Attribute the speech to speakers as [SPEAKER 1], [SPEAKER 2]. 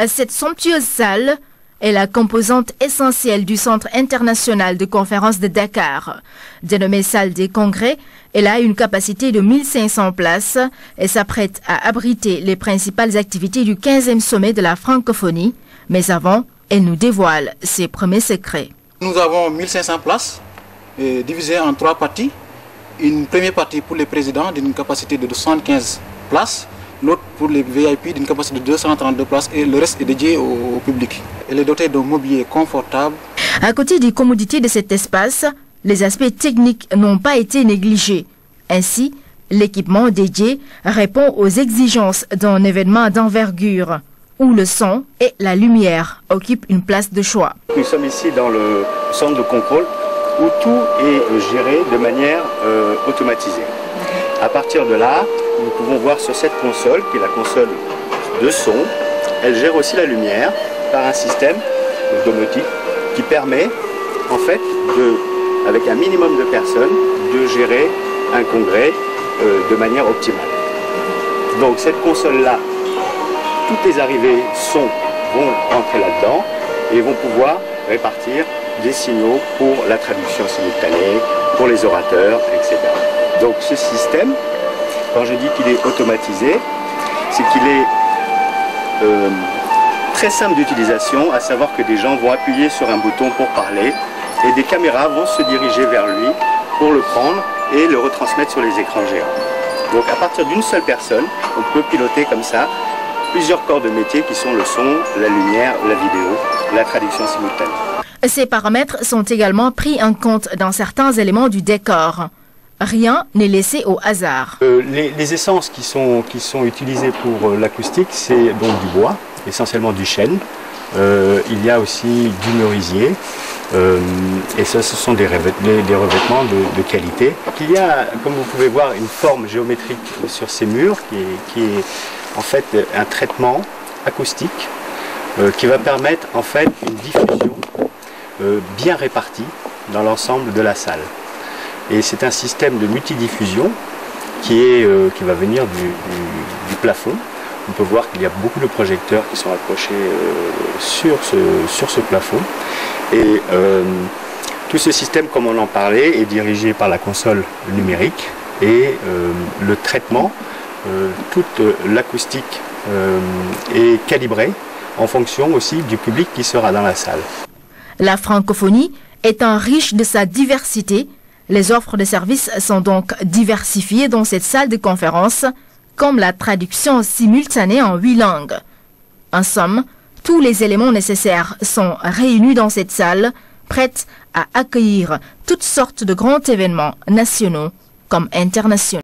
[SPEAKER 1] Cette somptueuse salle est la composante essentielle du Centre international de conférences de Dakar. Dénommée salle des congrès, elle a une capacité de 1500 places et s'apprête à abriter les principales activités du 15e sommet de la francophonie. Mais avant, elle nous dévoile ses premiers secrets.
[SPEAKER 2] Nous avons 1500 places divisées en 3 parties. Une première partie pour les présidents d'une capacité de 75 places. L'autre pour les VIP d'une capacité de 232 places et le reste est dédié au public. Elle est dotée d'un mobilier confortable.
[SPEAKER 1] À côté des commodités de cet espace, les aspects techniques n'ont pas été négligés. Ainsi, l'équipement dédié répond aux exigences d'un événement d'envergure, où le son et la lumière occupent une place de choix.
[SPEAKER 3] Nous sommes ici dans le centre de contrôle où tout est géré de manière automatisée. À partir de là, nous pouvons voir sur cette console, qui est la console de son, elle gère aussi la lumière par un système domotique qui permet, en fait, avec un minimum de personnes, de gérer un congrès de manière optimale. Donc cette console-là, toutes les arrivées son vont entrer là-dedans et vont pouvoir répartir des signaux pour la traduction simultanée, pour les orateurs, etc. Donc ce système, quand je dis qu'il est automatisé, c'est qu'il est très simple d'utilisation, à savoir que des gens vont appuyer sur un bouton pour parler et des caméras vont se diriger vers lui pour le prendre et le retransmettre sur les écrans géants. Donc à partir d'une seule personne, on peut piloter comme ça plusieurs corps de métier qui sont le son, la lumière, la vidéo, la traduction simultanée.
[SPEAKER 1] Ces paramètres sont également pris en compte dans certains éléments du décor. Rien n'est laissé au hasard.
[SPEAKER 3] Les essences qui sont utilisées pour l'acoustique, c'est donc du bois, essentiellement du chêne. Il y a aussi du merisier. Et ça, ce sont des revêtements de qualité. Il y a, comme vous pouvez voir, une forme géométrique sur ces murs qui est en fait un traitement acoustique qui va permettre en fait une diffusion bien répartie dans l'ensemble de la salle. Et c'est un système de multidiffusion qui va venir du plafond. On peut voir qu'il y a beaucoup de projecteurs qui sont accrochés sur ce plafond. Et tout ce système, comme on en parlait, est dirigé par la console numérique. Et le traitement, toute l'acoustique est calibrée en fonction aussi du public qui sera dans la salle.
[SPEAKER 1] La francophonie étant riche de sa diversité, les offres de services sont donc diversifiées dans cette salle de conférence, comme la traduction simultanée en 8 langues. En somme, tous les éléments nécessaires sont réunis dans cette salle, prête à accueillir toutes sortes de grands événements nationaux comme internationaux.